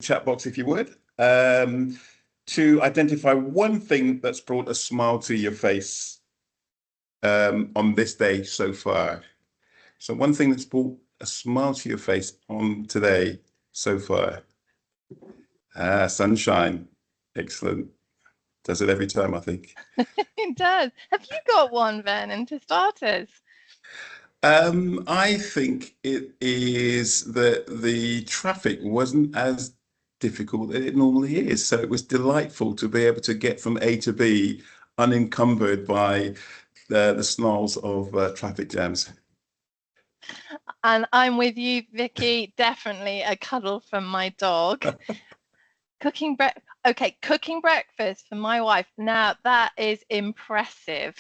chat box if you would, to identify one thing that's brought a smile to your face on this day so far. So one thing that's brought a smile to your face on today so far. Sunshine. Excellent. Does it every time, I think. It does. Have you got one, Vernon, to start us? I think it is that the traffic wasn't as difficult as it normally is. So it was delightful to be able to get from A to B unencumbered by the snarls of traffic jams. And I'm with you, Vicky. Definitely a cuddle from my dog. Cooking breakfast for my wife. Now that is impressive.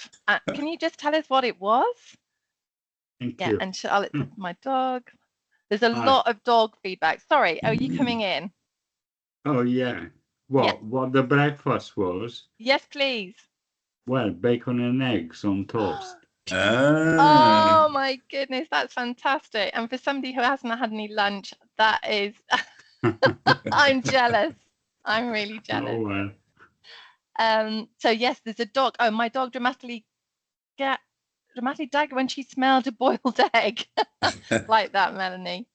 Can you just tell us what it was? Thank you. And Charlotte, my dog. There's a lot of dog feedback. Sorry, are you coming in? Oh yeah. What the breakfast was? Yes, please. Well, bacon and eggs on toast. Oh my goodness, that's fantastic. And for somebody who hasn't had any lunch, that is I'm jealous. I'm really jealous. Oh well. So yes, there's a dog. Oh, my dog dramatically died when she smelled a boiled egg. Like that, Melanie.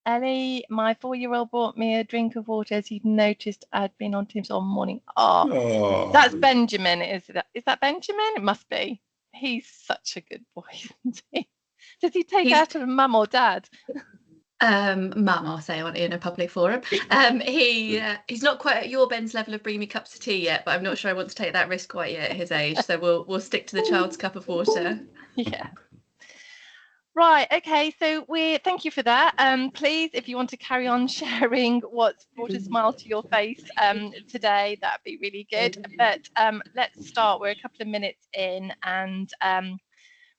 Ellie, my 4-year-old bought me a drink of water as he'd noticed I'd been on Teams all morning. Oh, that's Benjamin. Is that Benjamin? It must be. He's such a good boy, isn't he? Does he take after mum or dad? Mum, I'll say on in a public forum. He's not quite at your Ben's level of bring me cups of tea yet, but I'm not sure I want to take that risk quite yet at his age. So we'll stick to the child's cup of water. Yeah. Right, okay, so thank you for that. Please, if you want to carry on sharing what's brought a smile to your face today, that'd be really good. But let's start. We're a couple of minutes in, and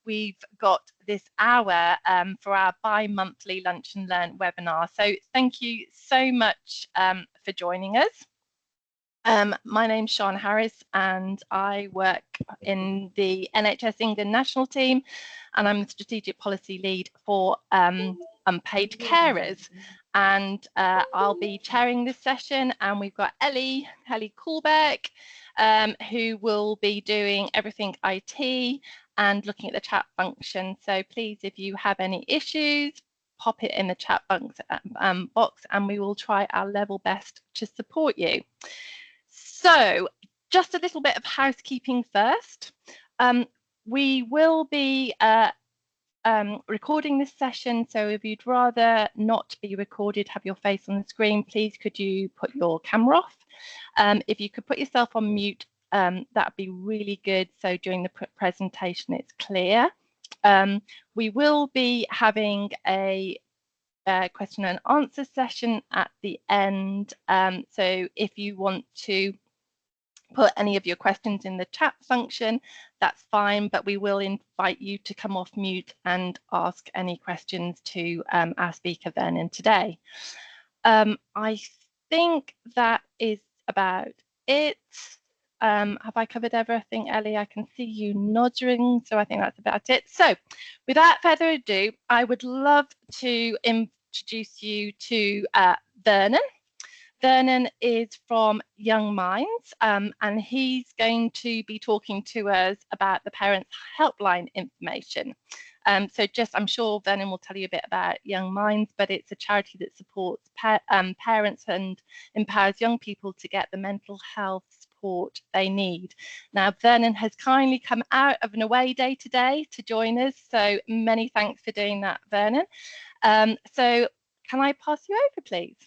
we've got this hour for our bi-monthly Lunch and Learn webinar. So thank you so much for joining us. My name's Sian Harris, and I work in the NHS England national team, and I'm the strategic policy lead for unpaid carers. And I'll be chairing this session, and we've got Ellie Coolbeck, who will be doing everything IT and looking at the chat function. So please, if you have any issues, pop it in the chat box, and we will try our level best to support you. So just a little bit of housekeeping first. We will be recording this session, so if you'd rather not be recorded, have your face on the screen, please could you put your camera off? If you could put yourself on mute, that'd be really good, so during the presentation it's clear. We will be having a question and answer session at the end, so if you want to put any of your questions in the chat function, that's fine, but we will invite you to come off mute and ask any questions to our speaker Vernon today. I think that is about it. Have I covered everything, Ellie? I can see you nodding, so I think that's about it. So without further ado, I would love to introduce you to Vernon. Vernon is from YoungMinds, and he's going to be talking to us about the Parents Helpline Information. I'm sure Vernon will tell you a bit about YoungMinds, but it's a charity that supports parents and empowers young people to get the mental health support they need. Now, Vernon has kindly come out of an away day today to join us, so many thanks for doing that, Vernon. So can I pass you over, please?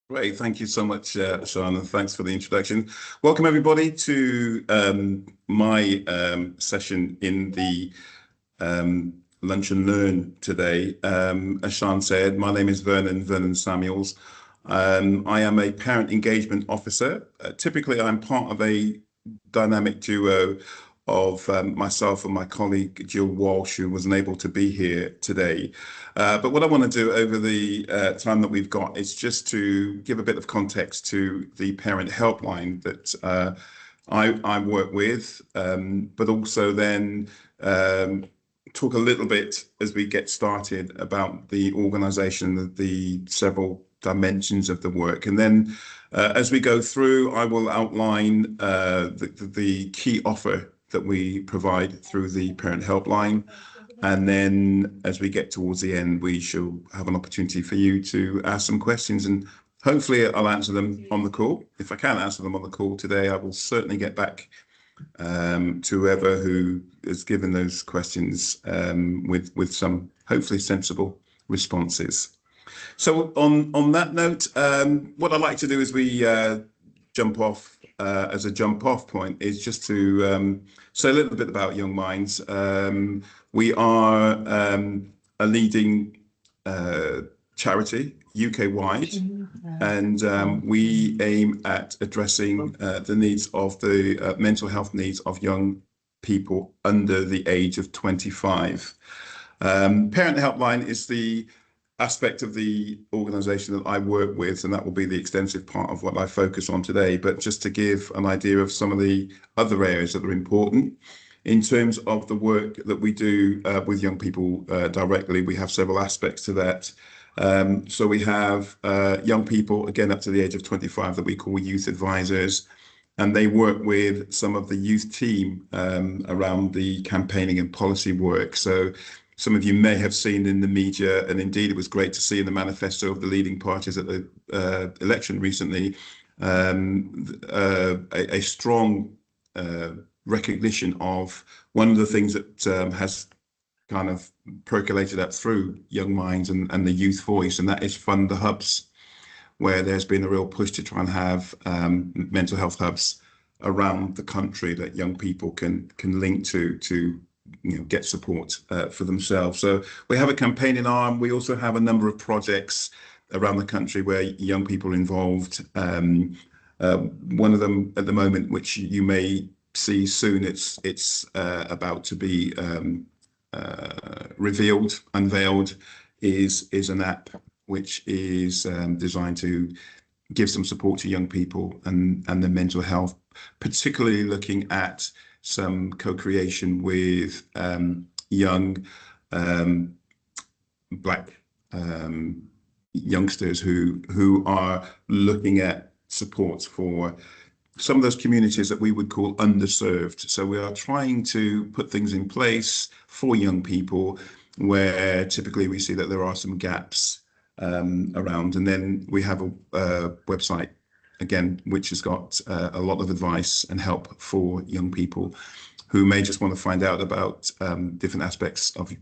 Great, thank you so much, Sian, and thanks for the introduction. Welcome everybody to my session in the Lunch and Learn today. As Sian said, my name is Vernon Samuels. I am a parent engagement officer. Typically, I'm part of a dynamic duo of myself and my colleague Jill Walsh, who wasn't able to be here today. But what I want to do over the time that we've got is just to give a bit of context to the parent helpline that I work with, but also then talk a little bit as we get started about the organisation, the several dimensions of the work, and then as we go through, I will outline the key offer that we provide through the Parent Helpline. And then as we get towards the end, we shall have an opportunity for you to ask some questions, and hopefully I'll answer them on the call. If I can't answer them on the call today, I will certainly get back to whoever who has given those questions with some hopefully sensible responses. So on that note, what I'd like to do as we jump off as a jump off point is just to say a little bit about Young Minds. We are a leading charity UK-wide, and we aim at addressing the needs of the mental health needs of young people under the age of 25. Parent Helpline is the aspect of the organisation that I work with, and that will be the extensive part of what I focus on today. But just to give an idea of some of the other areas that are important in terms of the work that we do with young people directly, we have several aspects to that. So we have young people, again, up to the age of 25 that we call youth advisors, and they work with some of the youth team around the campaigning and policy work. So some of you may have seen in the media, and indeed it was great to see in the manifesto of the leading parties at the election recently, a strong recognition of one of the things that has kind of percolated up through Young Minds and the youth voice, and that is fund the hubs, where there's been a real push to try and have mental health hubs around the country that young people can link to get support for themselves. So we have a campaigning arm. We also have a number of projects around the country where young people are involved. One of them at the moment, which you may see soon, it's about to be unveiled, is an app which is designed to give some support to young people and their mental health, particularly looking at some co-creation with young Black youngsters who are looking at support for some of those communities that we would call underserved. So we are trying to put things in place for young people where typically we see that there are some gaps around. And then we have a website, again, which has got a lot of advice and help for young people who may just want to find out about different aspects of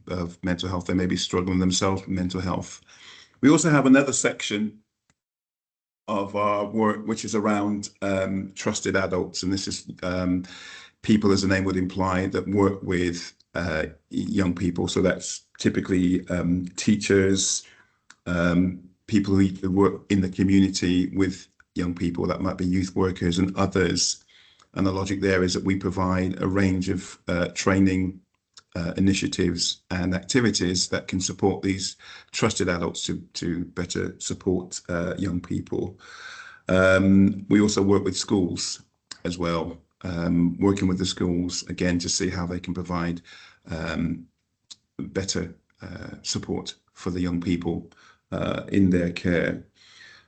mental health. They may be struggling themselves with mental health. We also have another section of our work which is around trusted adults, and this is people, as the name would imply, that work with young people. So that's typically teachers, people who work in the community with young people, that might be youth workers and others. And the logic there is that we provide a range of training initiatives and activities that can support these trusted adults to better support young people. We also work with schools as well, working with the schools, again, to see how they can provide better support for the young people in their care.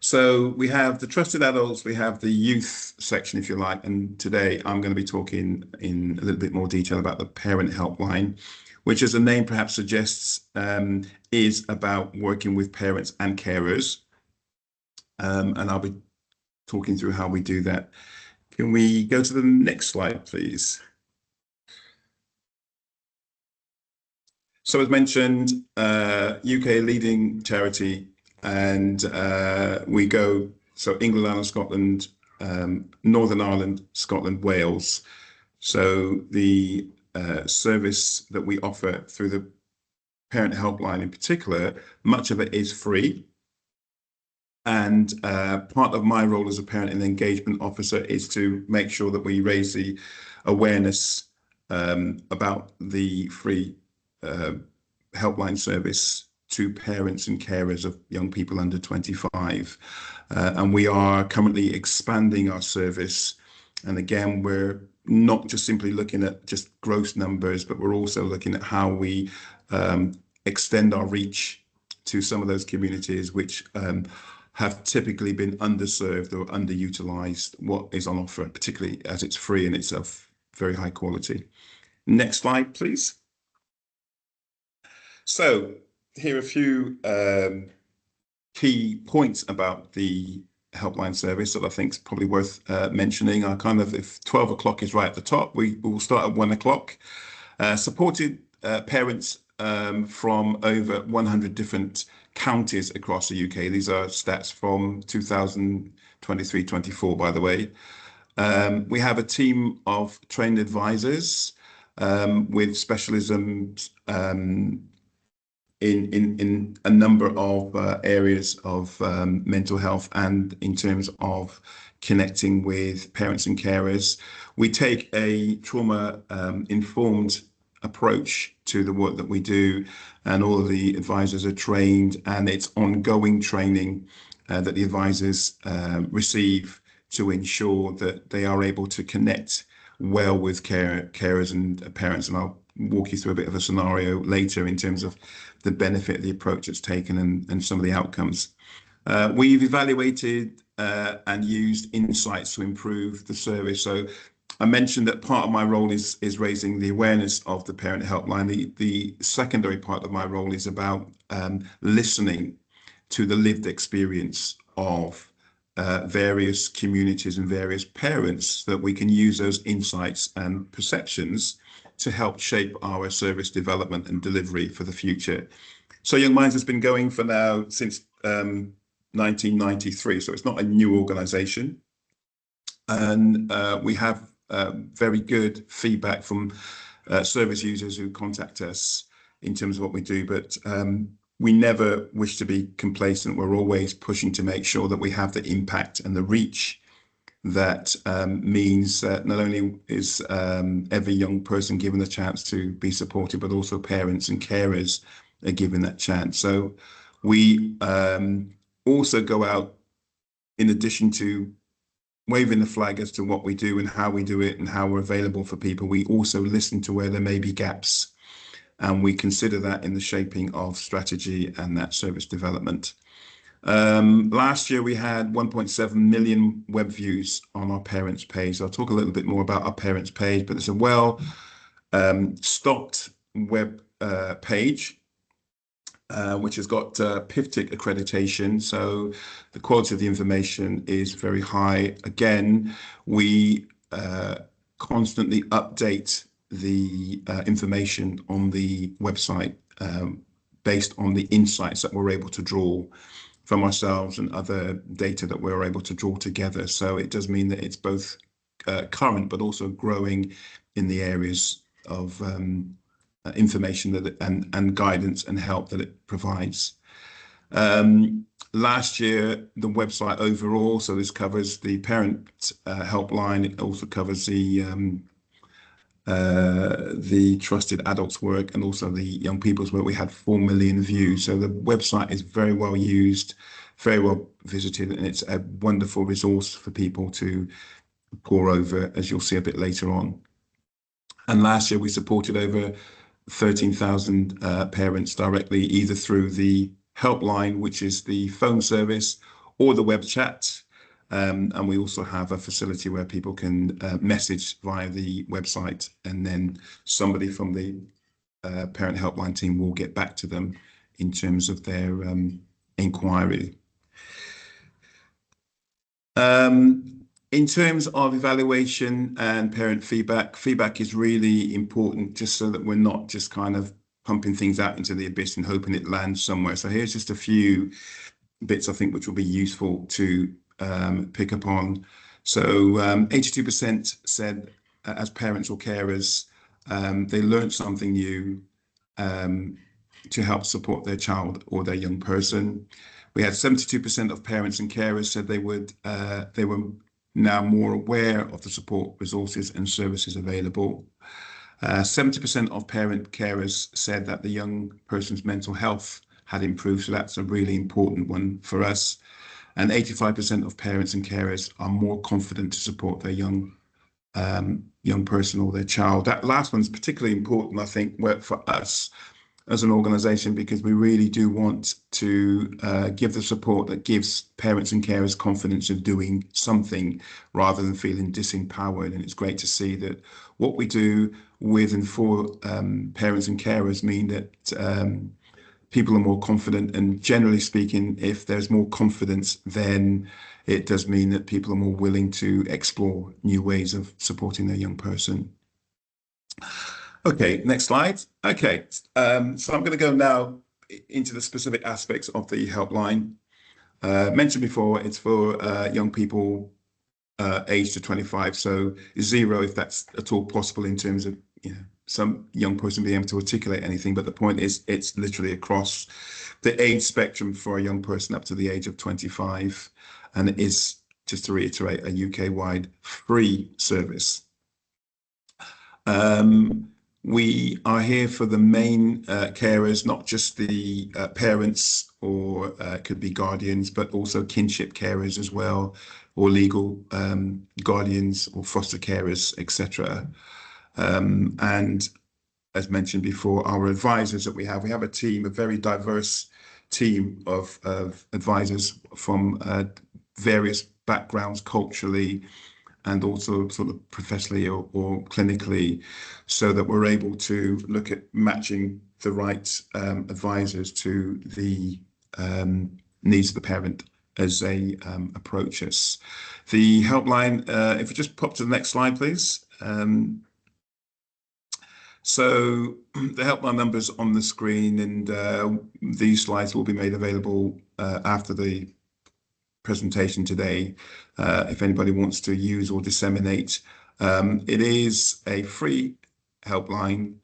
So we have the trusted adults, we have the youth section, if you like, and today I'm going to be talking in a little bit more detail about the Parent Helpline, which, as the name perhaps suggests, is about working with parents and carers. And I'll be talking through how we do that. Can we go to the next slide, please? So as mentioned, UK leading charity, and we go, so England, Ireland, Scotland, Northern Ireland, Scotland, Wales. So the service that we offer through the Parent Helpline in particular, much of it is free. And part of my role as a parent and engagement officer is to make sure that we raise the awareness about the free helpline service to parents and carers of young people under 25. And we are currently expanding our service. And again, we're not just simply looking at just gross numbers, but we're also looking at how we extend our reach to some of those communities which have typically been underserved or underutilized what is on offer, particularly as it's free and it's of very high quality. Next slide, please. So here are a few key points about the helpline service that I think is probably worth mentioning. I kind of, if 12 o'clock is right at the top, we will start at 1 o'clock. Supported parents from over 100 different counties across the UK. These are stats from 2023-24, by the way. We have a team of trained advisors with specialisms in a number of areas of mental health and in terms of connecting with parents and carers. We take a trauma informed approach to the work that we do, and all of the advisors are trained, and it's ongoing training that the advisors receive to ensure that they are able to connect well with carers and parents. And I'll walk you through a bit of a scenario later in terms of the benefit of the approach that's taken and some of the outcomes. We've evaluated and used insights to improve the service. So I mentioned that part of my role is raising the awareness of the parent helpline. The secondary part of my role is about listening to the lived experience of various communities and various parents, so that we can use those insights and perceptions to help shape our service development and delivery for the future. So YoungMinds has been going for now since 1993, so it's not a new organisation, and we have very good feedback from service users who contact us in terms of what we do, but we never wish to be complacent. We're always pushing to make sure that we have the impact and the reach that means that not only is every young person given the chance to be supported, but also parents and carers are given that chance. So we also go out, in addition to waving the flag as to what we do and how we do it and how we're available for people, we also listen to where there may be gaps, and we consider that in the shaping of strategy and that service development. Last year we had 1.7 million web views on our parents page. I'll talk a little bit more about our parents page, but it's a well stocked web page which has got PIVTIC accreditation, so the quality of the information is very high. Again, we constantly update the information on the website based on the insights that we're able to draw from ourselves and other data that we're able to draw together. So it does mean that it's both current but also growing in the areas of information that and guidance and help that it provides. Last year, the website overall, so this covers the parent helpline, it also covers the trusted adults work and also the young people's work. We had 4 million views. So the website is very well used, very well visited, and it's a wonderful resource for people to pore over, as you'll see a bit later on. And last year we supported over 13,000 parents directly, either through the helpline, which is the phone service, or the web chat. And we also have a facility where people can message via the website, and then somebody from the parent helpline team will get back to them in terms of their inquiry. In terms of evaluation and parent feedback, feedback is really important, just so that we're not just kind of pumping things out into the abyss and hoping it lands somewhere. So here's just a few bits I think which will be useful to pick up on. So 82% said as parents or carers they learned something new to help support their child or their young person. We had 72% of parents and carers said they were now more aware of the support resources and services available. 70% of parent carers said that the young person's mental health had improved, so that's a really important one for us. And 85% of parents and carers are more confident to support their young young person or their child. That last one's particularly important, I think, for us as an organisation, because we really do want to give the support that gives parents and carers confidence of doing something rather than feeling disempowered. And it's great to see that what we do with and for parents and carers mean that people are more confident. And generally speaking, if there's more confidence, then it does mean that people are more willing to explore new ways of supporting their young person. Okay, next slide. Okay, so I'm going to go now into the specific aspects of the helpline. Mentioned before, it's for young people aged to 25, so 0 if that's at all possible in terms of, you know, some young person being able to articulate anything. But the point is, it's literally across the age spectrum for a young person up to the age of 25, and it is, just to reiterate, a UK-wide free service. We are here for the main carers, not just the parents or could be guardians, but also kinship carers as well, or legal guardians or foster carers, etc. And as mentioned before, our advisors that we have a team, a very diverse team of advisors from various backgrounds culturally, and also sort of professionally or clinically, so that we're able to look at matching the right advisors to the needs of the parent as they approach us. The helpline, if you just pop to the next slide, please. So the helpline number's on the screen, and these slides will be made available after the presentation today, if anybody wants to use or disseminate. It is a free helpline.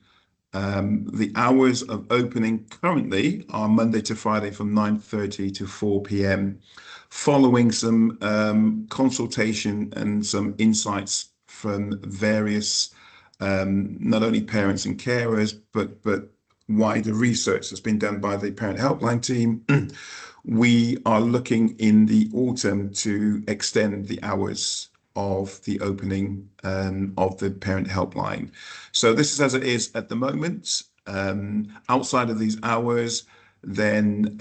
The hours of opening currently are Monday to Friday from 9:30 to 4 p.m. Following some consultation and some insights from various not only parents and carers, but wider research that's been done by the Parent Helpline team. We are looking in the autumn to extend the hours of the opening of the Parent Helpline. So this is as it is at the moment. Outside of these hours, then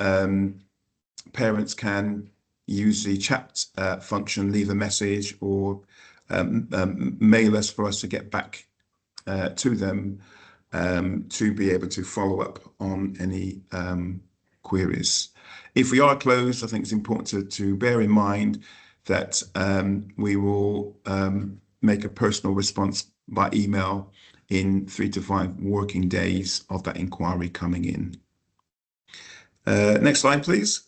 parents can use the chat function, leave a message, or mail us for us to get back to them to be able to follow up on any queries. If we are closed, I think it's important to bear in mind that we will make a personal response by email in 3 to 5 working days of that inquiry coming in. Next slide, please.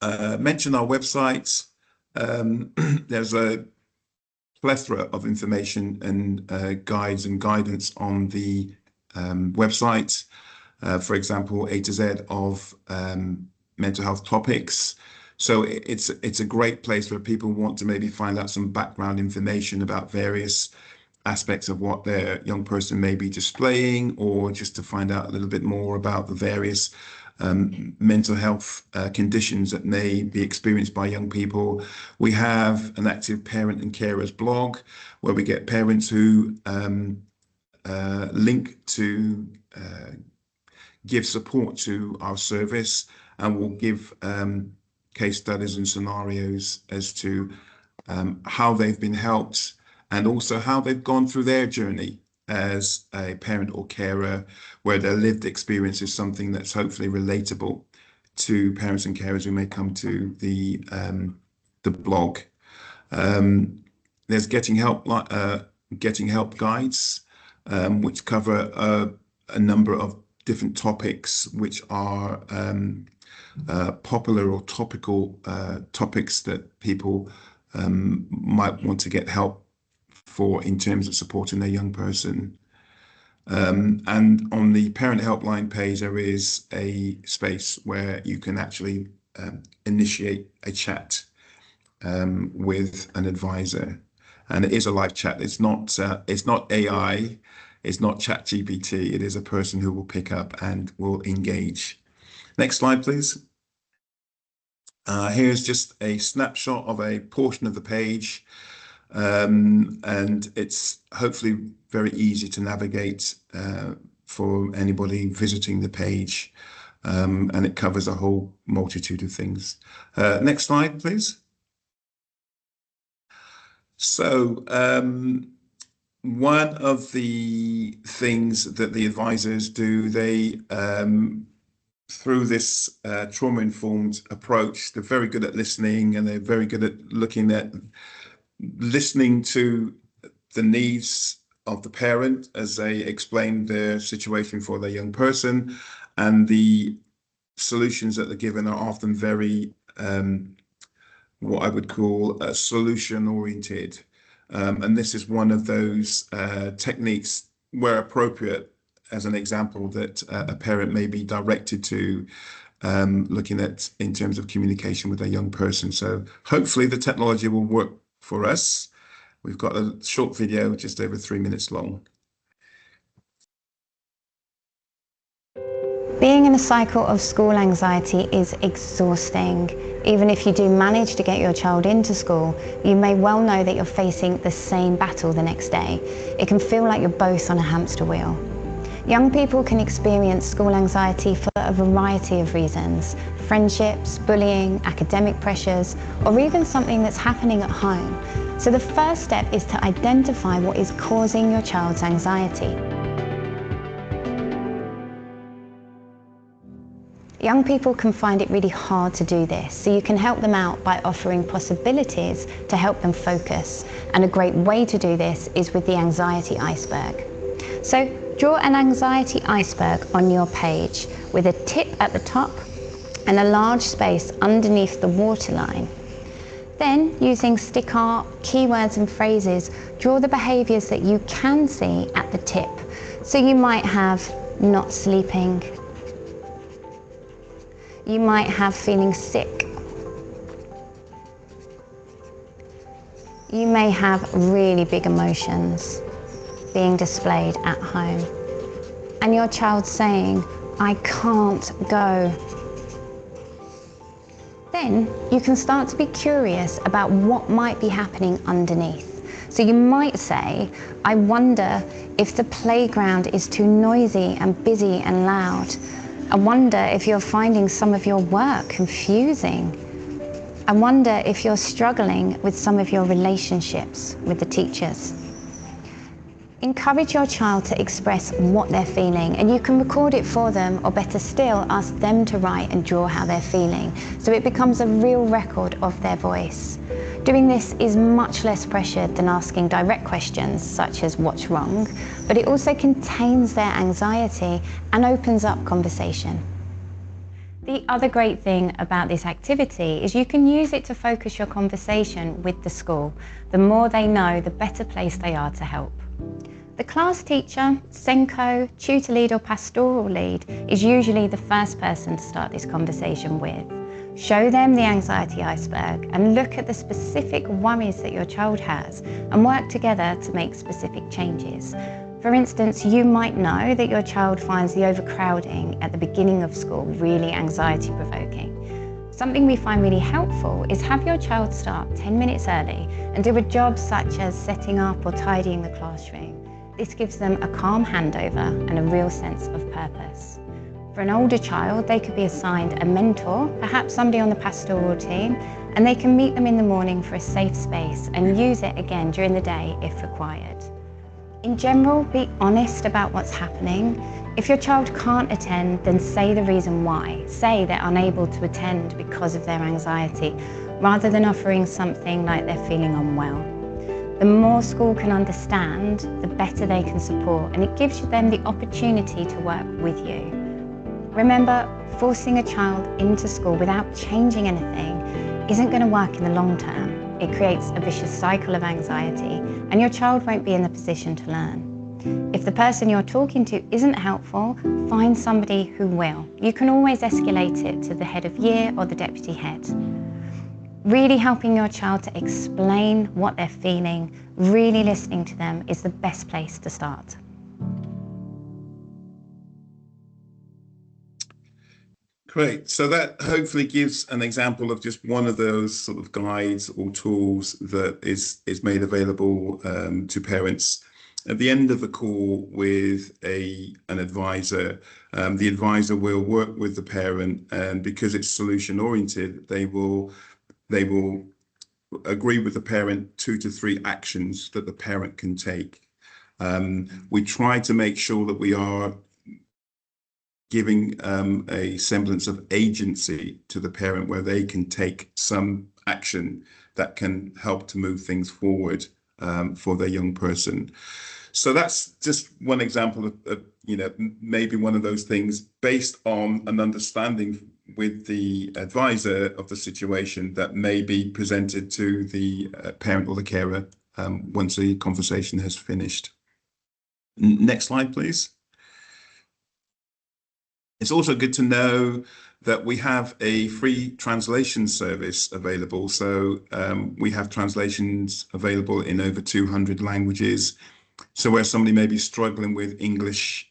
Mention our website. There's a plethora of information and guides and guidance on the website. For example, A to Z of mental health topics. So it's a great place where people want to maybe find out some background information about various aspects of what their young person may be displaying, or just to find out a little bit more about the various mental health conditions that may be experienced by young people. We have an active parent and carers blog where we get parents who link to give support to our service, and we'll give case studies and scenarios as to how they've been helped, and also how they've gone through their journey as a parent or carer, where their lived experience is something that's hopefully relatable to parents and carers who may come to the blog. There's getting help guides, which cover a number of different topics, which are popular or topical topics that people might want to get help for in terms of supporting their young person. And on the Parent Helpline page, there is a space where you can actually initiate a chat with an advisor, and it is a live chat. It's not AI, it's not ChatGPT. It is a person who will pick up and will engage. Next slide, please. Here's just a snapshot of a portion of the page. and it's hopefully very easy to navigate for anybody visiting the page, and it covers a whole multitude of things. Next slide, please. So one of the things that the advisors do, they through this trauma-informed approach, they're very good at listening, and they're very good at listening to the needs of the parent as they explain their situation for their young person, and the solutions that they're given are often very what I would call solution oriented, and this is one of those techniques where appropriate, as an example, that a parent may be directed to, looking at in terms of communication with a young person. So hopefully the technology will work for us. We've got a short video, just over 3 minutes long. Being in a cycle of school anxiety is exhausting. Even if you do manage to get your child into school, you may well know that you're facing the same battle the next day. It can feel like you're both on a hamster wheel. Young people can experience school anxiety for a variety of reasons: friendships, bullying, academic pressures, or even something that's happening at home. So the first step is to identify what is causing your child's anxiety. Young people can find it really hard to do this, so you can help them out by offering possibilities to help them focus. And a great way to do this is with the anxiety iceberg. So draw an anxiety iceberg on your page with a tip at the top and a large space underneath the waterline. Then, using stick art, keywords and phrases, draw the behaviours that you can see at the tip. So you might have not sleeping, you might have feeling sick, you may have really big emotions being displayed at home, and your child saying, "I can't go." Then you can start to be curious about what might be happening underneath. So you might say, "I wonder if the playground is too noisy and busy and loud. I wonder if you're finding some of your work confusing. I wonder if you're struggling with some of your relationships with the teachers." Encourage your child to express what they're feeling, and you can record it for them, or better still, ask them to write and draw how they're feeling, so it becomes a real record of their voice. Doing this is much less pressured than asking direct questions such as "what's wrong?", but it also contains their anxiety and opens up conversation. The other great thing about this activity is you can use it to focus your conversation with the school. The more they know, the better placed they are to help. The class teacher, Senko, tutor lead or pastoral lead is usually the first person to start this conversation with. Show them the anxiety iceberg and look at the specific worries that your child has, and work together to make specific changes. For instance, you might know that your child finds the overcrowding at the beginning of school really anxiety-provoking. Something we find really helpful is have your child start 10 minutes early and do a job such as setting up or tidying the classroom. This gives them a calm handover and a real sense of purpose. For an older child, they could be assigned a mentor, perhaps somebody on the pastoral team, and they can meet them in the morning for a safe space and use it again during the day if required. In general, be honest about what's happening. If your child can't attend, then say the reason why. Say they're unable to attend because of their anxiety, rather than offering something like they're feeling unwell. The more school can understand, the better they can support, and it gives them the opportunity to work with you. Remember, forcing a child into school without changing anything isn't going to work in the long term. It creates a vicious cycle of anxiety, and your child won't be in the position to learn. If the person you're talking to isn't helpful, find somebody who will. You can always escalate it to the head of year or the deputy head. Really helping your child to explain what they're feeling, really listening to them, is the best place to start. Great. So that hopefully gives an example of just one of those sort of guides or tools that is made available to parents. At the end of the call with an advisor, the advisor will work with the parent, and because it's solution oriented, they will agree with the parent 2 to 3 actions that the parent can take. We try to make sure that we are giving a semblance of agency to the parent where they can take some action that can help to move things forward for their young person. So that's just one example of maybe one of those things based on an understanding with the advisor of the situation that may be presented to the parent or the carer once the conversation has finished. Next slide, please. It's also good to know that we have a free translation service available. So we have translations available in over 200 languages. So where somebody may be struggling with English,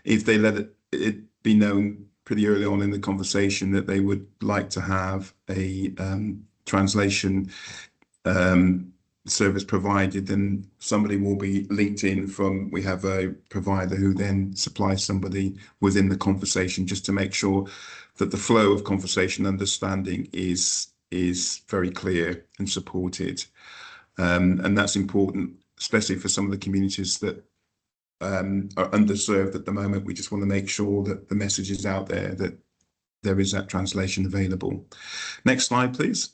if they let it be known pretty early on in the conversation that they would like to have a translation service provided, then somebody will be linked in from, we have a provider who then supplies somebody within the conversation just to make sure that the flow of conversation understanding is very clear and supported. And that's important, especially for some of the communities that are underserved at the moment. We just want to make sure that the message is out there, that there is that translation available. Next slide, please.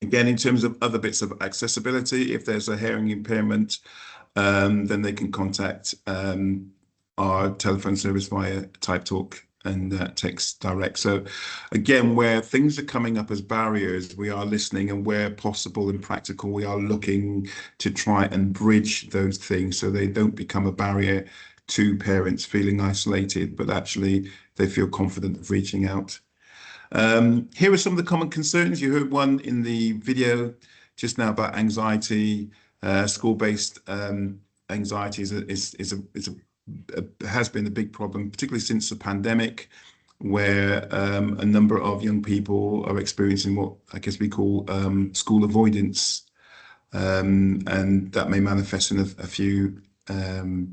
Again, in terms of other bits of accessibility, if there's a hearing impairment, then they can contact our telephone service via Type Talk and Text Direct. So again, where things are coming up as barriers, we are listening, and where possible and practical, we are looking to try and bridge those things so they don't become a barrier to parents feeling isolated, but actually they feel confident of reaching out. Here are some of the common concerns. You heard one in the video just now about anxiety. School-based anxiety has been a big problem, particularly since the pandemic, where a number of young people are experiencing what I guess we call school avoidance, and that may manifest in a few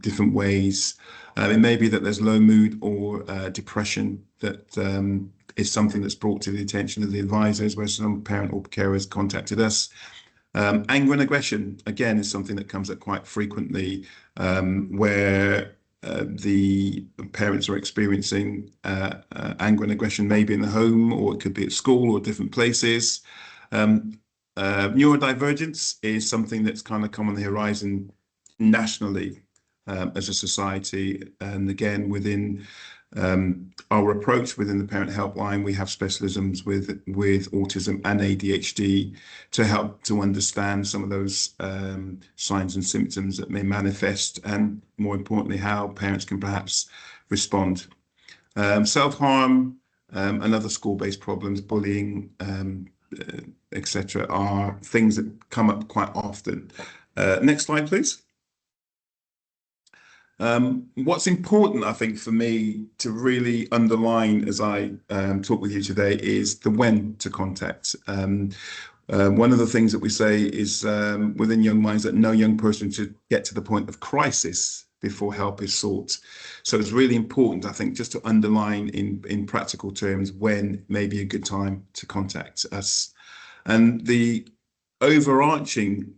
different ways. It may be that there's low mood or depression that is something that's brought to the attention of the advisors, where some parent or carer has contacted us. Anger and aggression, again, is something that comes up quite frequently, where the parents are experiencing anger and aggression, maybe in the home, or it could be at school or different places. Neurodivergence is something that's kind of come on the horizon nationally as a society. And again, within our approach within the Parent Helpline, we have specialisms with autism and ADHD to help to understand some of those signs and symptoms that may manifest, and more importantly, how parents can perhaps respond. Self-harm and other school-based problems, bullying, etc., are things that come up quite often. Next slide, please. What's important, I think, for me to really underline as I talk with you today is the when to contact. One of the things that we say is within Young Minds that no young person should get to the point of crisis before help is sought. So it's really important, I think, just to underline in practical terms when may be a good time to contact us. And the overarching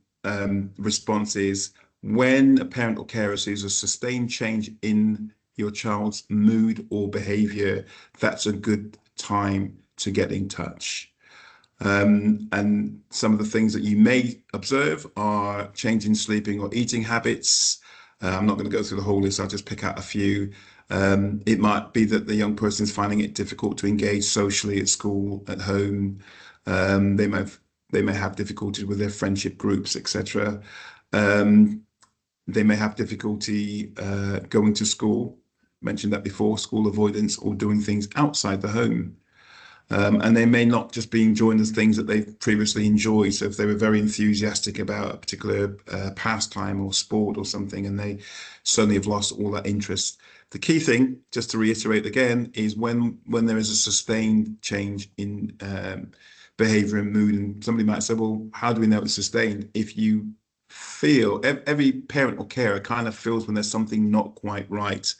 response is, when a parent or carer sees a sustained change in your child's mood or behavior, that's a good time to get in touch. And some of the things that you may observe are change in sleeping or eating habits. I'm not going to go through the whole list, I'll just pick out a few. It might be that the young person is finding it difficult to engage socially at school, at home. They may have difficulty with their friendship groups, etc. They may have difficulty going to school, mentioned that before, school avoidance, or doing things outside the home. And they may not just be enjoying the things that they've previously enjoyed. So if they were very enthusiastic about a particular pastime or sport or something, and they suddenly have lost all that interest, The key thing, just to reiterate again, is when there is a sustained change in behavior and mood, and somebody might say, well, how do we know it's sustained? If you feel, every parent or carer kind of feels when there's something not quite right.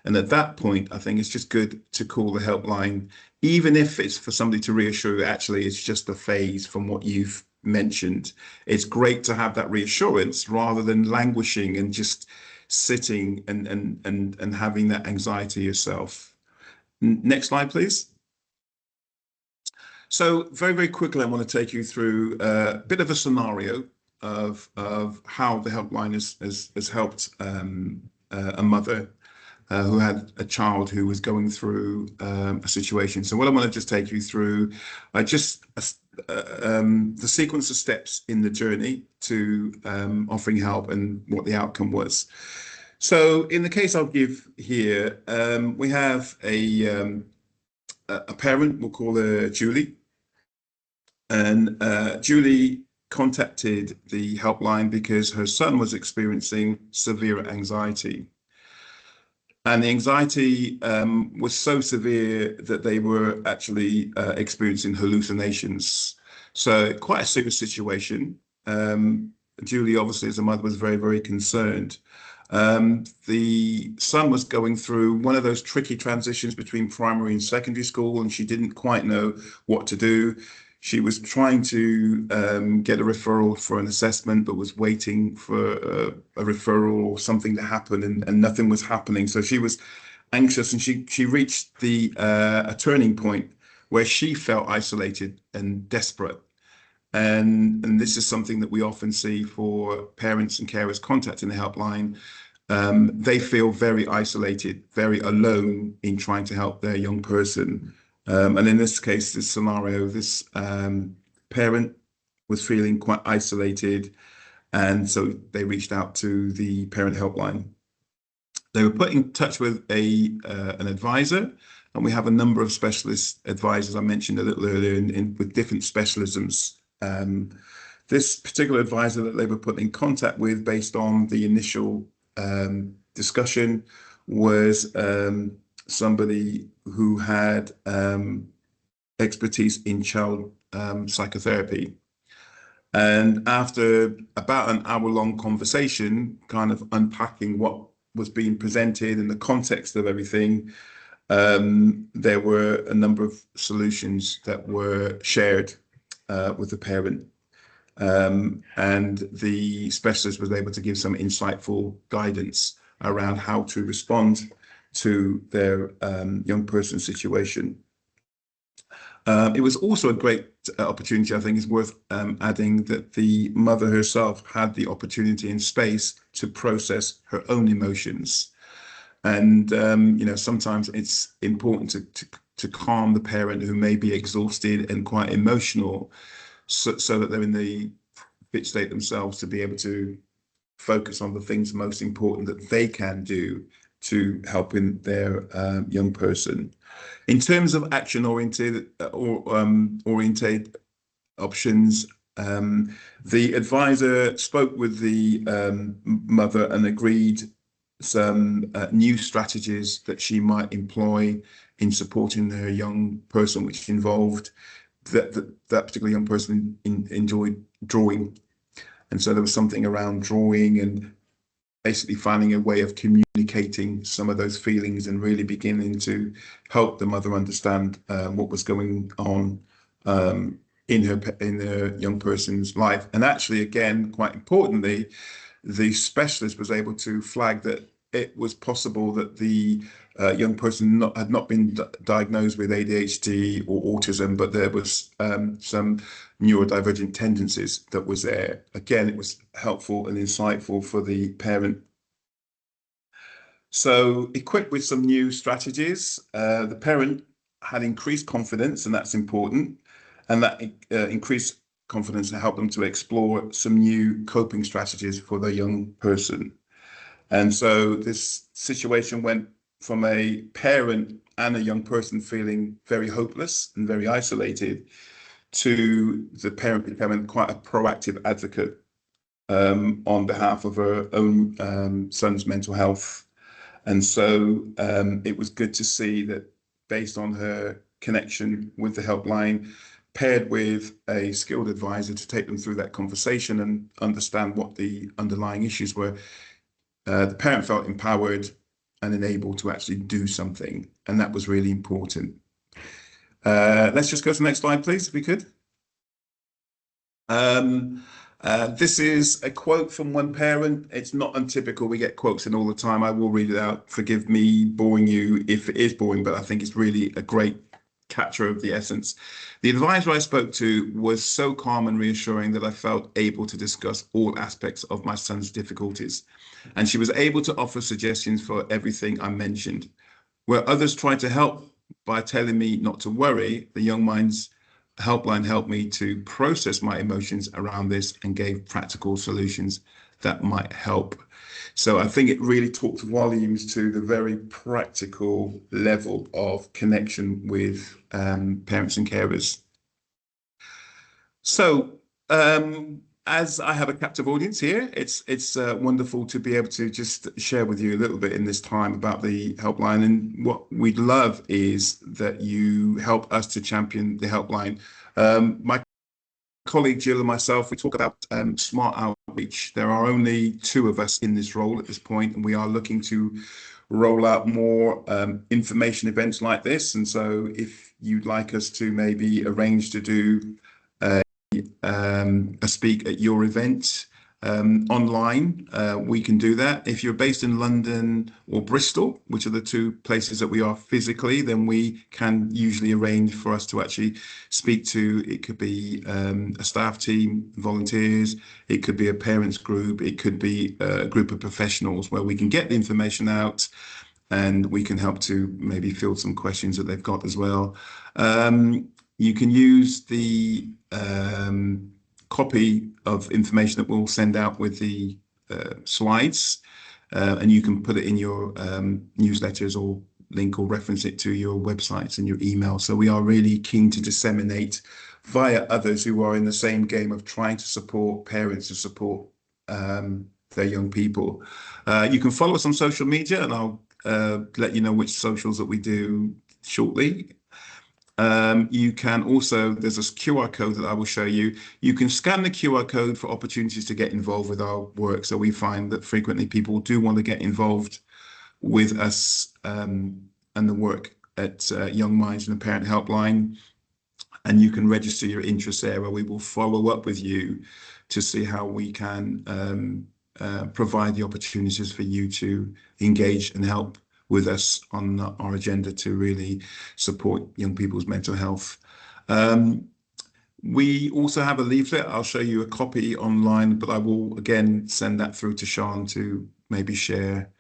And at that point, I think it's just good to call the helpline, even if it's for somebody to reassure you, actually, it's just a phase from what you've mentioned. It's great to have that reassurance rather than languishing and just sitting and having that anxiety yourself. Next slide, please. So very quickly, I want to take you through a bit of a scenario of how the helpline has helped a mother who had a child who was going through a situation. So what I want to just take you through, the sequence of steps in the journey to offering help and what the outcome was. So in the case I'll give here, we have a parent, we'll call her Julie. And Julie contacted the helpline because her son was experiencing severe anxiety. And the anxiety was so severe that they were actually experiencing hallucinations. So quite a serious situation. Julie, obviously, as a mother, was very concerned. The son was going through one of those tricky transitions between primary and secondary school, and she didn't quite know what to do. She was trying to get a referral for an assessment, but was waiting for a referral or something to happen, and nothing was happening. So she was anxious, and she reached a turning point where she felt isolated and desperate. And this is something that we often see for parents and carers contacting the helpline. They feel very isolated, very alone in trying to help their young person. And in this case, this scenario, this parent was feeling quite isolated, and so they reached out to the parent helpline. They were put in touch with an advisor, and we have a number of specialist advisors I mentioned a little earlier with different specialisms. This particular advisor that they were put in contact with based on the initial discussion was somebody who had expertise in child psychotherapy. And after about an hour-long conversation, kind of unpacking what was being presented and the context of everything, there were a number of solutions that were shared with the parent. And the specialist was able to give some insightful guidance around how to respond to their young person's situation. It was also a great opportunity, I think it's worth adding, that the mother herself had the opportunity and space to process her own emotions. And, sometimes it's important to calm the parent who may be exhausted and quite emotional, so that they're in the fit state themselves to be able to focus on the things most important that they can do to helping their young person. In terms of action-oriented oriented options, the advisor spoke with the mother and agreed some new strategies that she might employ in supporting her young person, which involved that particular young person enjoyed drawing. And so there was something around drawing and basically finding a way of communicating some of those feelings and really beginning to help the mother understand what was going on in her young person's life. And actually, again, quite importantly, the specialist was able to flag that it was possible that the young person had not been diagnosed with ADHD or autism, but there was some neurodivergent tendencies that was there. Again, it was helpful and insightful for the parent. So, equipped with some new strategies, the parent had increased confidence, and that's important, and that increased confidence to help them to explore some new coping strategies for their young person. And so this situation went from a parent and a young person feeling very hopeless and very isolated to the parent becoming quite a proactive advocate on behalf of her own son's mental health. And so it was good to see that based on her connection with the helpline, paired with a skilled advisor to take them through that conversation and understand what the underlying issues were, the parent felt empowered and enabled to actually do something. And that was really important. Let's just go to the next slide, please, if we could. This is a quote from one parent. It's not untypical. We get quotes in all the time. I will read it out. Forgive me boring you if it is boring, but I think it's really a great capture of the essence. The advisor I spoke to was so calm and reassuring that I felt able to discuss all aspects of my son's difficulties. And she was able to offer suggestions for everything I mentioned. Where others tried to help by telling me not to worry, the YoungMinds Helpline helped me to process my emotions around this and gave practical solutions that might help. So I think it really talks volumes to the very practical level of connection with parents and carers. So as I have a captive audience here, it's wonderful to be able to just share with you a little bit in this time about the helpline. And what we'd love is that you help us to champion the helpline. My colleague Jill and myself, we talk about smart outreach. There are only 2 of us in this role at this point, and we are looking to roll out more information events like this. And so if you'd like us to maybe arrange to do a speak at your event online, we can do that. If you're based in London or Bristol, which are the 2 places that we are physically, then we can usually arrange for us to actually speak to. It could be a staff team, volunteers, it could be a parents group, it could be a group of professionals where we can get the information out and we can help to maybe field some questions that they've got as well. You can use the copy of information that we'll send out with the slides, and you can put it in your newsletters or link or reference it to your websites and your email. So we are really keen to disseminate via others who are in the same game of trying to support parents to support their young people. You can follow us on social media, and I'll let you know which socials that we do shortly. You can also, there's a QR code that I will show you. You can scan the QR code for opportunities to get involved with our work. So we find that frequently people do want to get involved with us and the work at YoungMinds and the Parent Helpline. And you can register your interest there, where we will follow up with you to see how we can provide the opportunities for you to engage and help with us on our agenda to really support young people's mental health. We also have a leaflet. I'll show you a copy online, but I will again send that through to Sean to maybe share.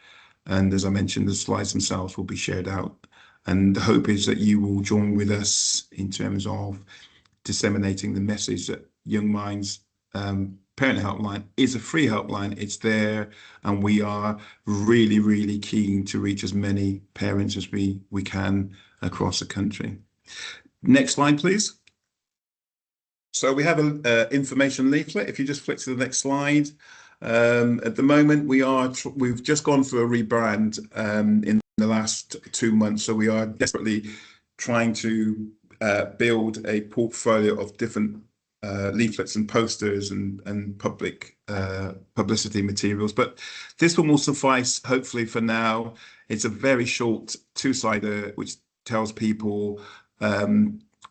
And as I mentioned, the slides themselves will be shared out. And the hope is that you will join with us in terms of disseminating the message that YoungMinds Parent Helpline is a free helpline. It's there, and we are really, really keen to reach as many parents as we can across the country. Next slide, please. So we have an information leaflet. If you just flick to the next slide. At the moment, we've just gone through a rebrand in the last 2 months. So we are desperately trying to build a portfolio of different leaflets and posters and public publicity materials, but this one will suffice hopefully for now. It's a very short 2-sider which tells people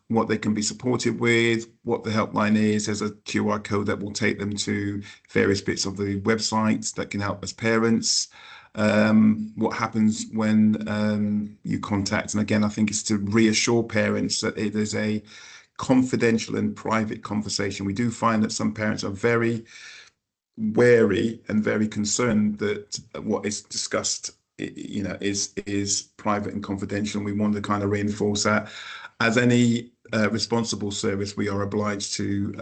what they can be supported with, what the helpline is. There's a QR code that will take them to various bits of the websites that can help as parents. What happens when you contact, and again I think it's to reassure parents that it is a confidential and private conversation. We do find that some parents are very wary and very concerned that what is discussed, you know, is private and confidential, and we want to kind of reinforce that. As any responsible service, we are obliged to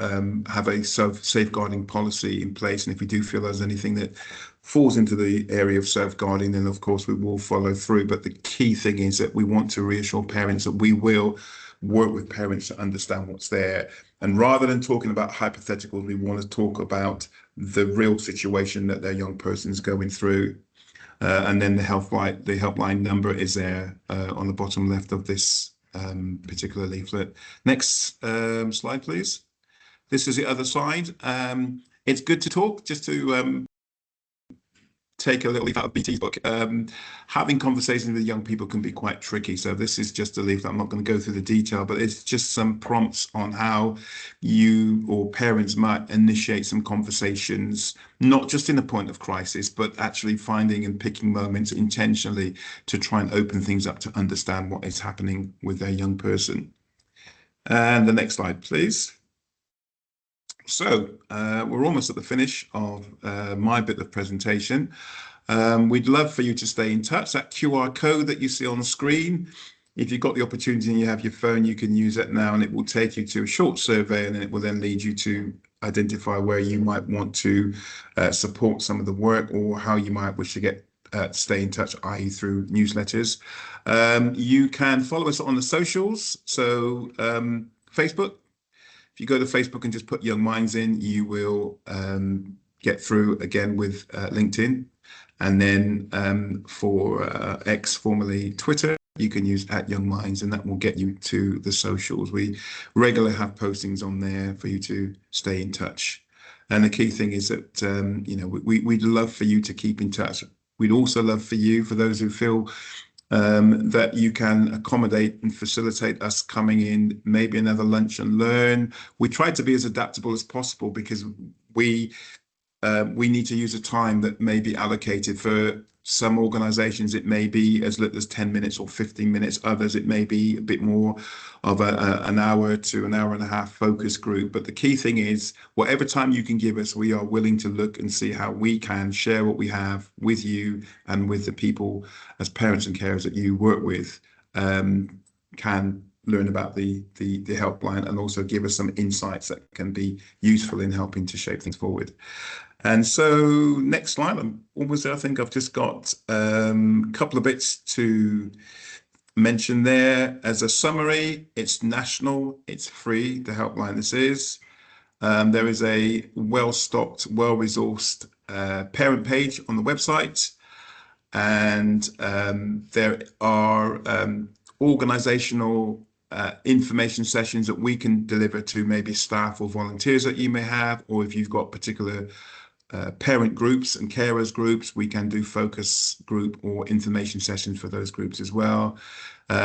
have a safeguarding policy in place, and if we do feel there's anything that falls into the area of safeguarding, then of course we will follow through. But the key thing is that we want to reassure parents that we will work with parents to understand what's there. And rather than talking about hypotheticals, we want to talk about the real situation that their young person is going through. And then the helpline number is there on the bottom left of this particular leaflet. Next slide, please. This is the other side. It's good to talk, just to take a little leaf out of BT's book. Having conversations with young people can be quite tricky. So this is just a leaflet. I'm not going to go through the detail, but it's just some prompts on how you or parents might initiate some conversations, not just in a point of crisis, but actually finding and picking moments intentionally to try and open things up to understand what is happening with their young person. And the next slide, please. So we're almost at the finish of my bit of presentation. We'd love for you to stay in touch. That QR code that you see on the screen, if you've got the opportunity and you have your phone, you can use it now, and it will take you to a short survey, and it will then lead you to identify where you might want to support some of the work, or how you might wish to get stay in touch, i.e. through newsletters. You can follow us on the socials. So Facebook. If you go to Facebook and just put Young Minds in, you will get through again with LinkedIn. And then for X, formerly Twitter, you can use @YoungMinds, and that will get you to the socials. We regularly have postings on there for you to stay in touch. And the key thing is that, we'd love for you to keep in touch. We'd also love for you, for those who feel that you can accommodate and facilitate us coming in, maybe another lunch and learn. We try to be as adaptable as possible, because we need to use a time that may be allocated. For some organizations, it may be as little as 10 minutes or 15 minutes. Others, it may be a bit more of an hour to an hour and a half focus group. But the key thing is, whatever time you can give us, we are willing to look and see how we can share what we have with you and with the people as parents and carers that you work with, can learn about the helpline, and also give us some insights that can be useful in helping to shape things forward. And so next slide, I'm almost there. I think I've just got a couple of bits to mention there. As a summary, it's national, it's free, the helpline this is. There is a well-stocked, well-resourced parent page on the website. And there are organizational information sessions that we can deliver to maybe staff or volunteers that you may have, or if you've got particular parent groups and carers groups, we can do focus group or information sessions for those groups as well.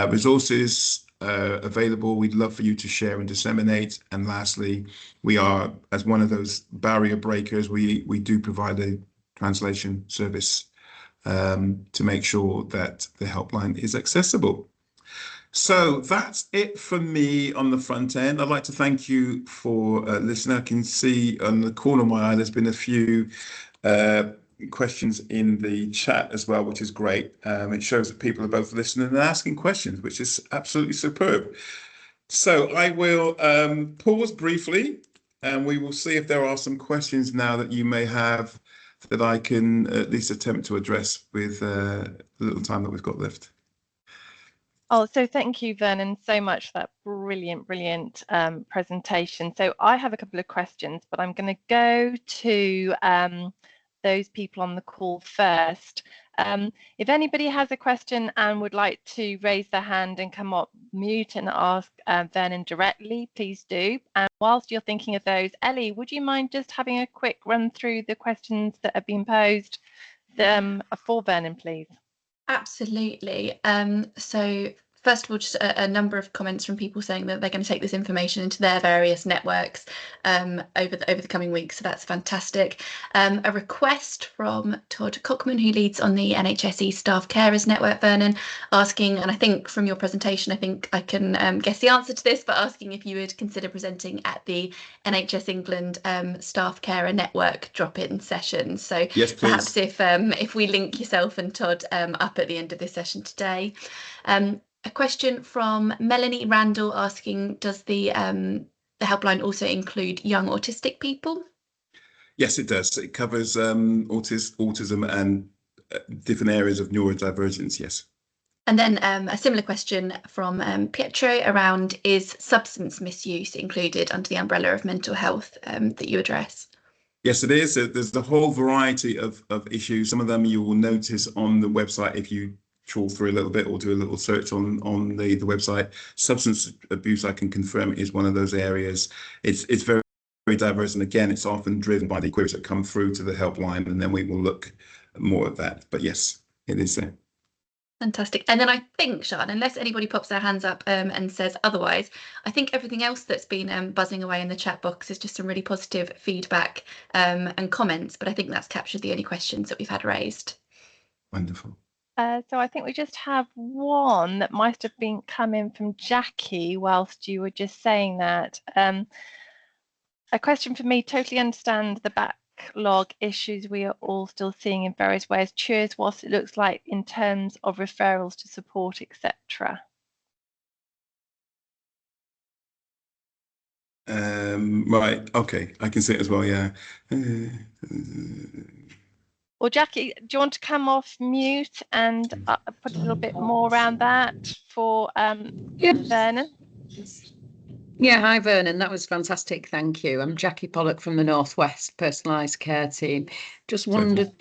Resources available, we'd love for you to share and disseminate. And lastly, we are, as one of those barrier breakers, we do provide a translation service to make sure that the helpline is accessible. So that's it for me on the front end. I'd like to thank you for listening. I can see on the corner of my eye, there's been a few questions in the chat as well, which is great. It shows that people are both listening and asking questions, which is absolutely superb. So I will pause briefly, and we will see if there are some questions now that you may have that I can at least attempt to address with the little time that we've got left. Oh, so thank you, Vernon, so much for that brilliant presentation. So I have a couple of questions, but I'm going to go to those people on the call first. If anybody has a question and would like to raise their hand and come up mute and ask Vernon directly, please do. And whilst you're thinking of those, Ellie, would you mind just having a quick run through the questions that have been posed for Vernon, please? Absolutely. So first of all, just a number of comments from people saying that they're going to take this information into their various networks over the coming weeks. So that's fantastic. A request from Todd Cockman, who leads on the NHSE Staff Carers Network, Vernon, asking, and I think from your presentation, I think I can guess the answer to this, but asking if you would consider presenting at the NHS England Staff Carer Network drop-in session. So yes, perhaps if we link yourself and Todd up at the end of this session today. A question from Melanie Randall asking, does the helpline also include young autistic people? Yes, it does. It covers autism and different areas of neurodivergence, yes. And then a similar question from Pietro around, is substance misuse included under the umbrella of mental health that you address? Yes, it is. There's a whole variety of issues. Some of them you will notice on the website if you trawl through a little bit or do a little search on the website. Substance abuse, I can confirm, is one of those areas. It's very, very diverse, and again, it's often driven by the queries that come through to the helpline, and then we will look more at that. But yes, it is there. Fantastic. And then I think, Sian, unless anybody pops their hands up and says otherwise, I think everything else that's been buzzing away in the chat box is just some really positive feedback and comments. But I think that's captured the only questions that we've had raised. Wonderful. So I think we just have one that might have been coming from Jackie whilst you were just saying that. A question for me: totally understand the backlog issues we are all still seeing in various ways. Curious what it looks like in terms of referrals to support, etc. Right. Okay. I can see it as well. Yeah. Well, Jackie, do you want to come off mute and put a little bit more around that for Vernon? Yeah, hi Vernon, that was fantastic, thank you. I'm Jackie Pollock from the Northwest Personalised Care Team. Just wondered,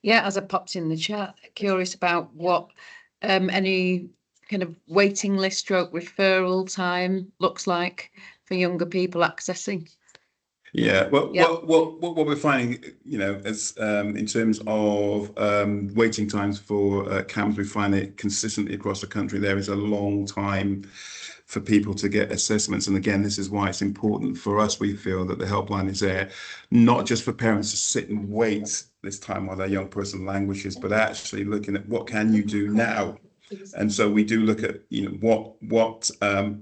yeah, as I popped in the chat, curious about what any kind of waiting list stroke referral time looks like for younger people accessing. Yeah, well, what we're finding, you know, as in terms of waiting times for CAMS, we find it consistently across the country. There is a long time for people to get assessments, and again, this is why it's important for us. We feel that the helpline is there, not just for parents to sit and wait this time while their young person languishes, but actually looking at what can you do now. And so we do look at, you know, what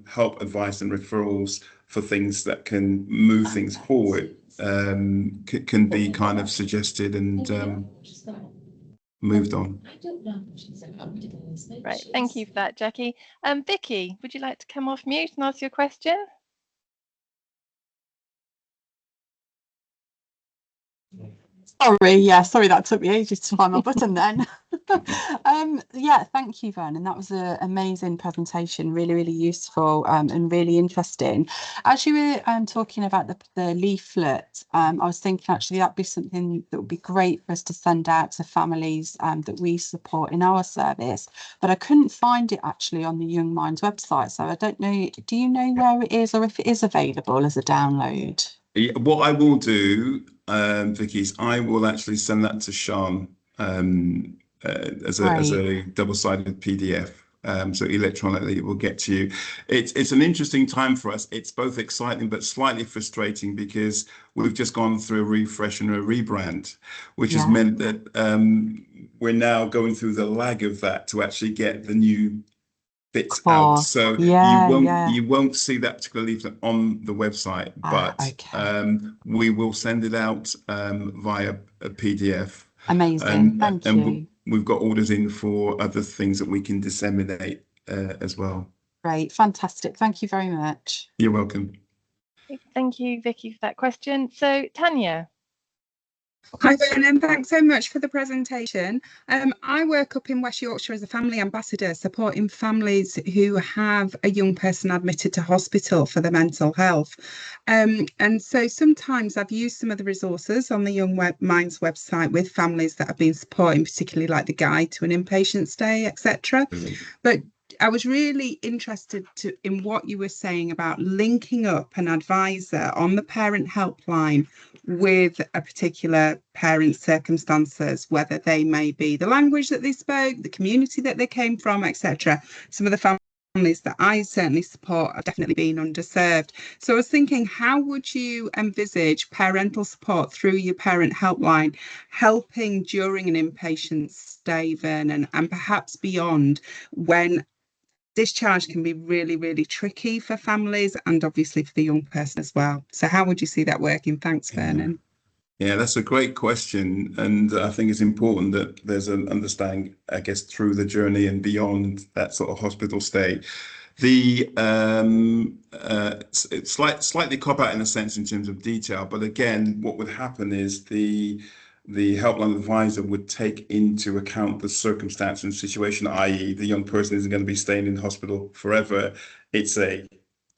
help, advice, and referrals for things that can move things forward can be kind of suggested and moved on. Right, thank you for that, Jackie. Vicky, would you like to come off mute and ask your question? Sorry, yeah, sorry that took me ages to find my button then. Yeah, thank you, Vernon. That was an amazing presentation, really, really useful and really interesting. As you were talking about the leaflet, I was thinking actually that'd be something that would be great for us to send out to families that we support in our service, but I couldn't find it actually on the Young Minds website. So I don't know, do you know where it is or if it is available as a download? Yeah, what I will do, Vicky, is I will actually send that to Sian as a double-sided PDF. So electronically it will get to you. It's an interesting time for us. It's both exciting but slightly frustrating because we've just gone through a refresh and a rebrand, which has meant that we're now going through the lag of that to actually get the new bits out. So you won't see that particular leaflet on the website, but we will send it out via a PDF. Amazing, thank you. We've got orders in for other things that we can disseminate as well. Great, fantastic. Thank you very much. You're welcome. Thank you, Vicky, for that question. So, Tanya. Hi Vernon, thanks so much for the presentation. I work up in West Yorkshire as a family ambassador, supporting families who have a young person admitted to hospital for their mental health. And so sometimes I've used some of the resources on the Young Minds website with families that have been supporting, particularly like the guide to an inpatient stay, etc. But I was really interested in what you were saying about linking up an advisor on the parent helpline with a particular parent's circumstances, whether they may be the language that they spoke, the community that they came from, etc. Some of the families that I certainly support are definitely being underserved. So I was thinking, how would you envisage parental support through your parent helpline helping during an inpatient stay, Vernon, and perhaps beyond, when discharge can be really, really tricky for families and obviously for the young person as well. So how would you see that working? Thanks, Vernon. Yeah, that's a great question. And I think it's important that there's an understanding, I guess, through the journey and beyond that sort of hospital stay. The it's slightly cop out in a sense in terms of detail, but again, what would happen is the helpline advisor would take into account the circumstance and situation, i.e. the young person isn't going to be staying in hospital forever. It's a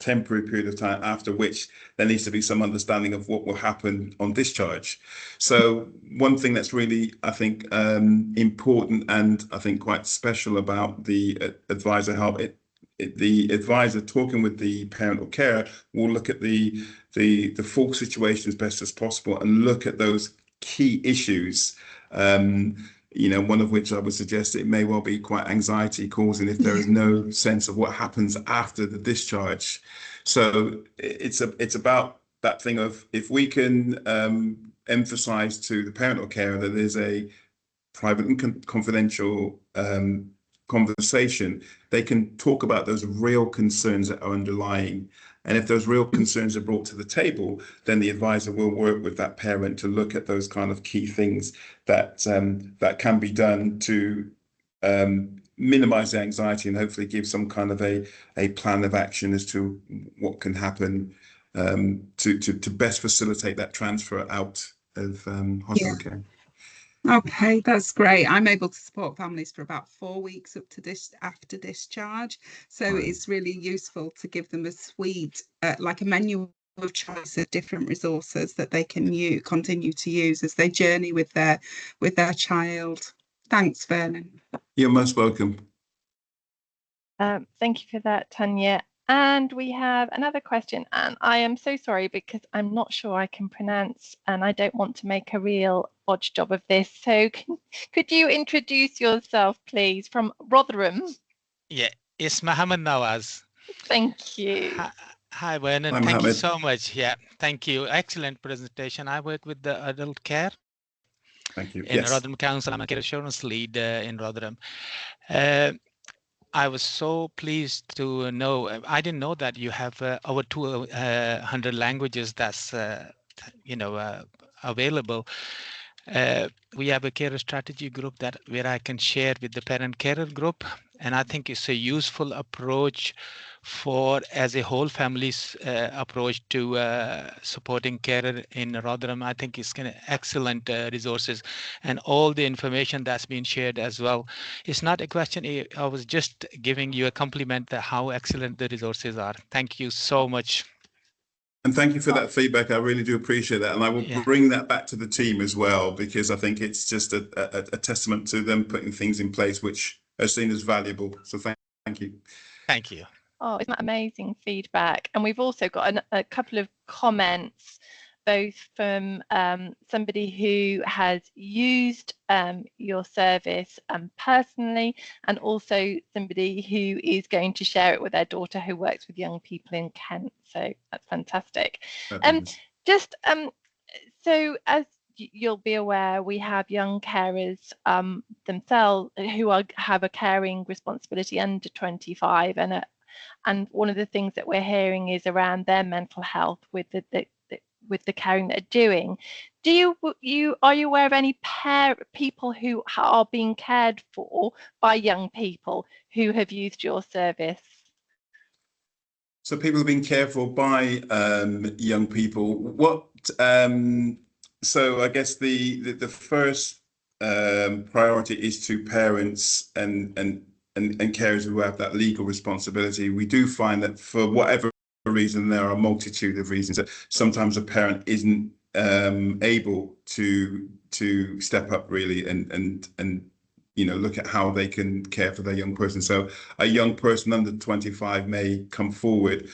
temporary period of time, after which there needs to be some understanding of what will happen on discharge. So one thing that's really, I think, important and I think quite special about the advisor help, the advisor talking with the parent or carer will look at the full situation as best as possible and look at those key issues. You know, one of which I would suggest it may well be quite anxiety causing if there is no sense of what happens after the discharge. So it's about that thing of, if we can emphasize to the parent or carer that there's a private and confidential conversation, they can talk about those real concerns that are underlying. And if those real concerns are brought to the table, then the advisor will work with that parent to look at those kind of key things that that can be done to minimize the anxiety and hopefully give some kind of a plan of action as to what can happen to best facilitate that transfer out of hospital care. Okay, that's great. I'm able to support families for about 4 weeks up to after discharge. So it's really useful to give them a suite, like a menu of choice of different resources that they can continue to use as they journey with their child. Thanks, Vernon. You're most welcome. Thank you for that, Tanya. And we have another question, and I am so sorry because I'm not sure I can pronounce, and I don't want to make a real odd job of this. So could you introduce yourself, please, from Rotherham? Yeah, it's Mohammed Nawaz. Thank you. Hi, Vernon. Thank you so much. Yeah, thank you. Excellent presentation. I work with the adult care. Thank you. In Rotherham Council. I'm a care assurance lead in Rotherham. I was so pleased to know, I didn't know that you have over 200 languages that's, available. We have a carer strategy group where I can share with the parent carer group. And I think it's a useful approach as a whole family's approach to supporting carer in Rotherham. I think it's excellent resources, and all the information that's been shared as well. It's not a question. I was just giving you a compliment that how excellent the resources are. Thank you so much. And thank you for that feedback. I really do appreciate that. And I will bring that back to the team as well, because I think it's just a testament to them putting things in place which are seen as valuable. So thank you. Thank you. Oh, isn't that amazing feedback? And we've also got a couple of comments, both from somebody who has used your service personally, and also somebody who is going to share it with their daughter who works with young people in Kent. So that's fantastic. So as you'll be aware, we have young carers themselves who have a caring responsibility under 25, and one of the things that we're hearing is around their mental health with the caring that they're doing. Are you aware of any people who are being cared for by young people who have used your service? So people are being cared for by young people. So I guess the first priority is to parents and carers who have that legal responsibility. We do find that for whatever reason, there are a multitude of reasons that sometimes a parent isn't able to step up really and look at how they can care for their young person. So a young person under 25 may come forward.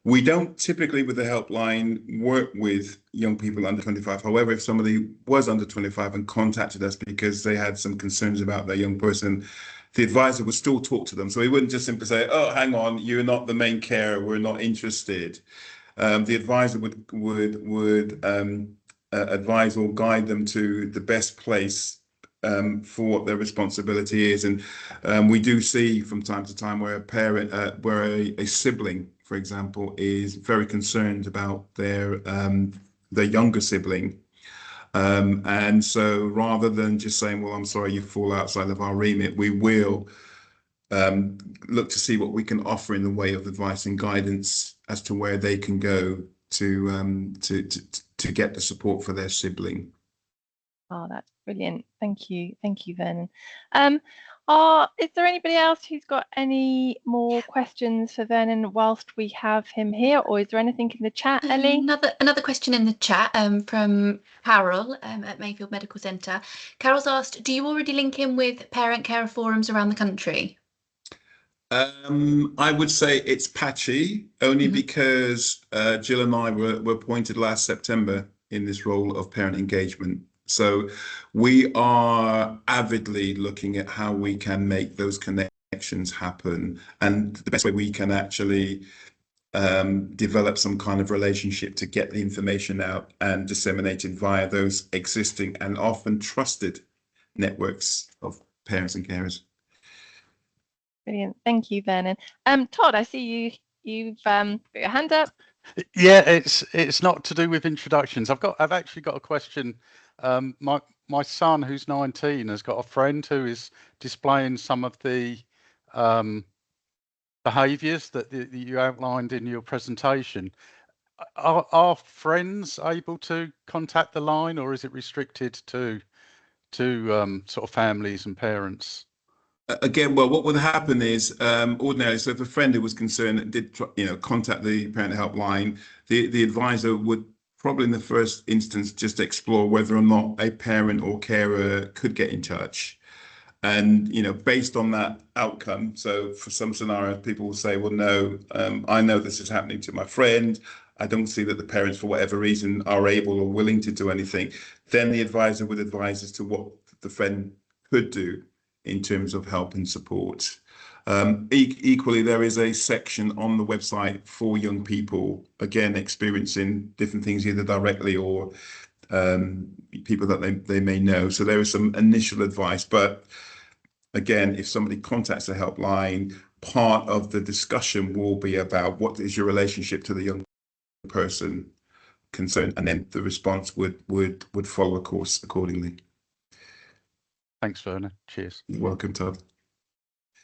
We don't typically with the helpline work with young people under 25. However, if somebody was under 25 and contacted us because they had some concerns about their young person, the advisor would still talk to them. So he wouldn't just simply say, oh, hang on, you're not the main carer, we're not interested. The advisor would advise or guide them to the best place for what their responsibility is. And we do see from time to time where a parent, where a sibling, for example, is very concerned about their younger sibling. And so rather than just saying, well, I'm sorry, you fall outside of our remit, we will look to see what we can offer in the way of advice and guidance as to where they can go to get the support for their sibling. Oh, that's brilliant. Thank you, Vernon. Is there anybody else who's got any more questions for Vernon whilst we have him here, or is there anything in the chat, Ellie? Another question in the chat from Carol at Mayfield Medical Centre. Carol's asked, do you already link in with parent carer forums around the country? I would say it's patchy, only because Jill and I were appointed last September in this role of parent engagement. So we are avidly looking at how we can make those connections happen, and the best way we can actually develop some kind of relationship to get the information out and disseminate it via those existing and often trusted networks of parents and carers. Brilliant, thank you, Vernon. Todd, I see you've put your hand up. Yeah, it's not to do with introductions. I've actually got a question. My son, who's 19, has got a friend who is displaying some of the behaviours that you outlined in your presentation. Are friends able to contact the line, or is it restricted to sort of families and parents? Again, well, what would happen is ordinarily, so if a friend who was concerned did contact the parent helpline, the advisor would probably in the first instance just explore whether or not a parent or carer could get in touch. And based on that outcome, so for some scenarios, people will say, well, no, I know this is happening to my friend. I don't see that the parents, for whatever reason, are able or willing to do anything. Then the advisor would advise as to what the friend could do in terms of help and support. Equally, there is a section on the website for young people, again, experiencing different things, either directly or people that they may know. So there is some initial advice, but again, if somebody contacts the helpline, part of the discussion will be about what is your relationship to the young person concerned, and then the response would follow, of course, accordingly. Thanks, Vernon. Cheers. You're welcome, Todd.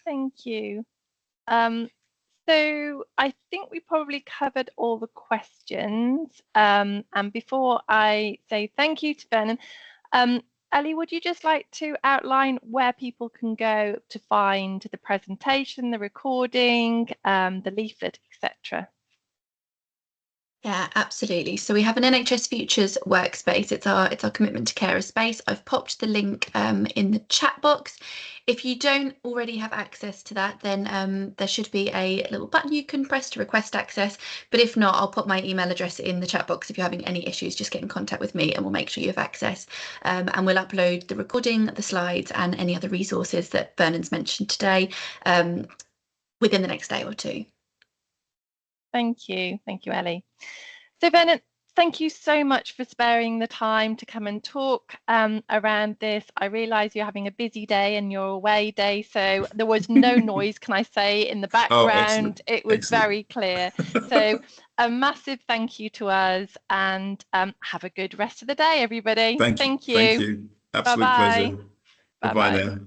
Thank you. So I think we probably covered all the questions. And before I say thank you to Vernon, Ellie, would you just like to outline where people can go to find the presentation, the recording, the leaflet, etc.? Yeah, absolutely. So we have an NHS Futures workspace. It's our commitment to carer space. I've popped the link in the chat box. If you don't already have access to that, then there should be a little button you can press to request access. But if not, I'll put my email address in the chat box. If you're having any issues, just get in contact with me and we'll make sure you have access. And we'll upload the recording, the slides and any other resources that Vernon's mentioned today within the next day or two. Thank you, Ellie. So Vernon, thank you so much for sparing the time to come and talk around this. I realise you're having a busy day and your away day, so there was no noise, can I say, in the background. It was very clear. So a massive thank you to us, and have a good rest of the day, everybody. Thank you. Absolute pleasure. Bye-bye now.